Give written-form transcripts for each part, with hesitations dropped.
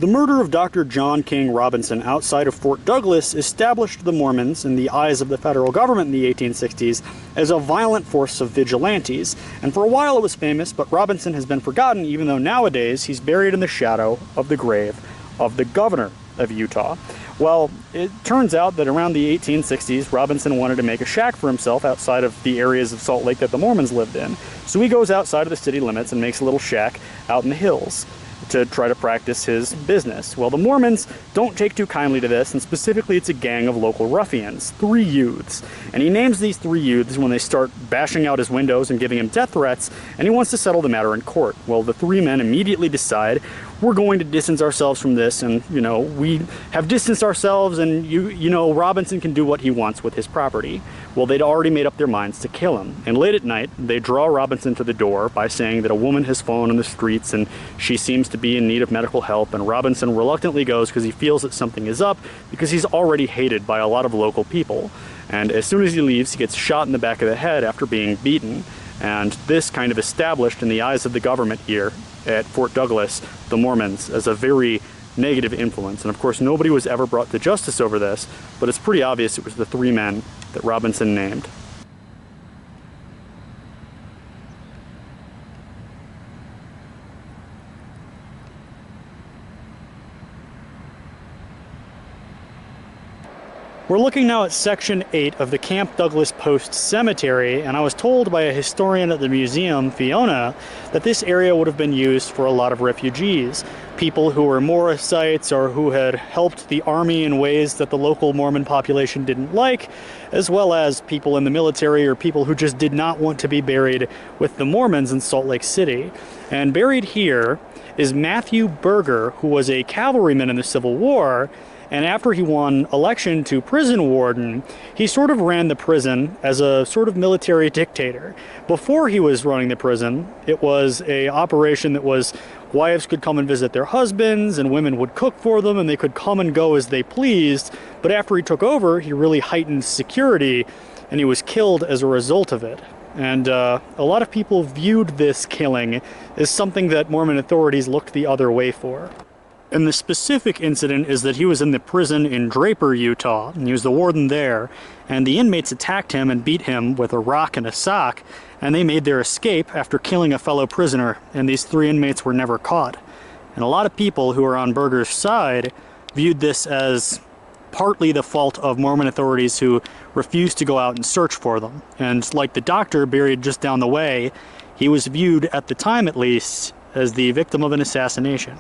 The murder of Dr. John King Robinson outside of Fort Douglas established the Mormons in the eyes of the federal government in the 1860s as a violent force of vigilantes, and for a while it was famous, but Robinson has been forgotten even though nowadays he's buried in the shadow of the grave of the governor of Utah. Well, it turns out that around the 1860s, Robinson wanted to make a shack for himself outside of the areas of Salt Lake that the Mormons lived in. So he goes outside of the city limits and makes a little shack out in the hills to try to practice his business. Well, the Mormons don't take too kindly to this, and specifically it's a gang of local ruffians, 3 youths. And he names these 3 youths when they start bashing out his windows and giving him death threats, and he wants to settle the matter in court. Well, the 3 men immediately decide, we're going to distance ourselves from this, and, you know, we have distanced ourselves, and, you know, Robinson can do what he wants with his property. Well, they'd already made up their minds to kill him. And late at night, they draw Robinson to the door by saying that a woman has fallen in the streets and she seems to be in need of medical help, and Robinson reluctantly goes because he feels that something is up because he's already hated by a lot of local people. And as soon as he leaves, he gets shot in the back of the head after being beaten. And this kind of established in the eyes of the government here at Fort Douglas the Mormons as a very negative influence. And of course nobody was ever brought to justice over this, but it's pretty obvious it was the 3 men that Robinson named. We're looking now at Section 8 of the Camp Douglas Post Cemetery, and I was told by a historian at the museum, Fiona, that this area would have been used for a lot of refugees, people who were Morosites or who had helped the army in ways that the local Mormon population didn't like, as well as people in the military or people who just did not want to be buried with the Mormons in Salt Lake City. And buried here is Matthew Berger, who was a cavalryman in the Civil War. And after he won election to prison warden, he sort of ran the prison as a sort of military dictator. Before he was running the prison, it was an operation that was wives could come and visit their husbands, and women would cook for them, and they could come and go as they pleased. But after he took over, he really heightened security, and he was killed as a result of it. And a lot of people viewed this killing as something that Mormon authorities looked the other way for. And the specific incident is that he was in the prison in Draper, Utah, and he was the warden there, and the inmates attacked him and beat him with a rock and a sock, and they made their escape after killing a fellow prisoner, and these 3 inmates were never caught. And a lot of people who are on Berger's side viewed this as partly the fault of Mormon authorities who refused to go out and search for them. And like the doctor buried just down the way, he was viewed, at the time at least, as the victim of an assassination.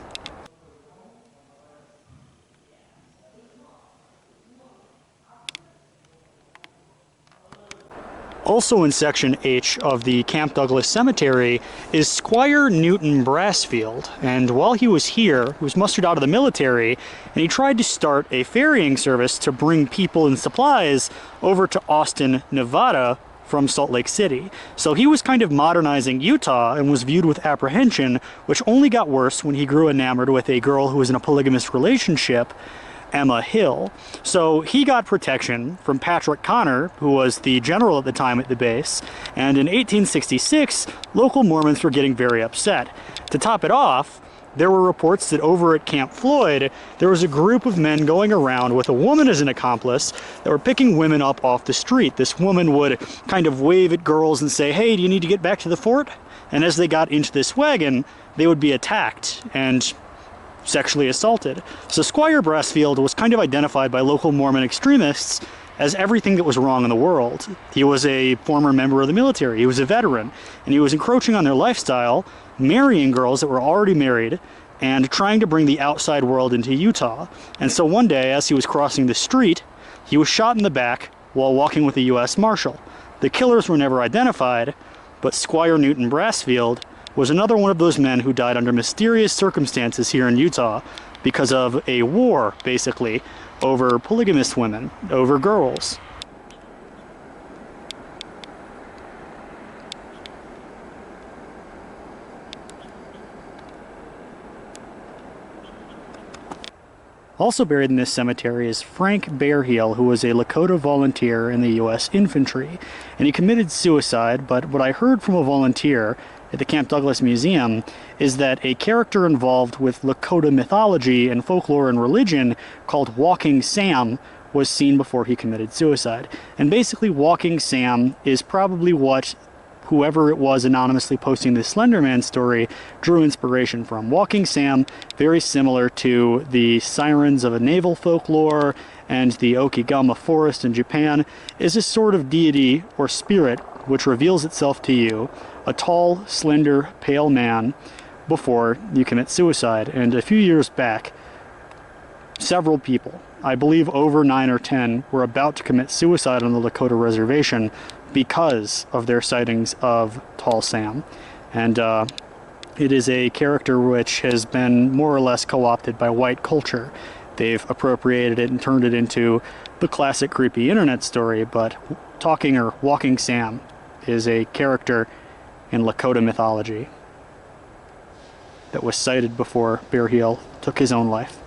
Also in Section H of the Camp Douglas Cemetery is Squire Newton Brassfield, and while he was here, he was mustered out of the military, and he tried to start a ferrying service to bring people and supplies over to Austin, Nevada from Salt Lake City. So he was kind of modernizing Utah and was viewed with apprehension, which only got worse when he grew enamored with a girl who was in a polygamous relationship, Emma Hill. So he got protection from Patrick Connor, who was the general at the time at the base, and in 1866, local Mormons were getting very upset. To top it off, there were reports that over at Camp Floyd, there was a group of men going around with a woman as an accomplice that were picking women up off the street. This woman would kind of wave at girls and say, "Hey, do you need to get back to the fort?" And as they got into this wagon, they would be attacked and sexually assaulted. So Squire Brassfield was kind of identified by local Mormon extremists as everything that was wrong in the world. He was a former member of the military, he was a veteran, and he was encroaching on their lifestyle, marrying girls that were already married, and trying to bring the outside world into Utah. And so one day, as he was crossing the street, he was shot in the back while walking with a U.S. Marshal. The killers were never identified, but Squire Newton Brassfield was another one of those men who died under mysterious circumstances here in Utah because of a war, basically, over polygamous women, over girls. Also buried in this cemetery is Frank Bearheel, who was a Lakota volunteer in the U.S. infantry, and he committed suicide, but what I heard from a volunteer at the Camp Douglas Museum is that a character involved with Lakota mythology and folklore and religion called Walking Sam was seen before he committed suicide. And basically Walking Sam is probably what whoever it was anonymously posting this Slenderman story drew inspiration from. Walking Sam, very similar to the sirens of a naval folklore and the Okigama forest in Japan, is a sort of deity or spirit which reveals itself to you, a tall, slender, pale man, before you commit suicide. And a few years back, several people, I believe over 9 or 10, were about to commit suicide on the Lakota reservation because of their sightings of Tall Sam. And it is a character which has been more or less co-opted by white culture. They've appropriated it and turned it into the classic creepy internet story, but Talking or Walking Sam is a character in Lakota mythology that was sighted before Bear Heel took his own life.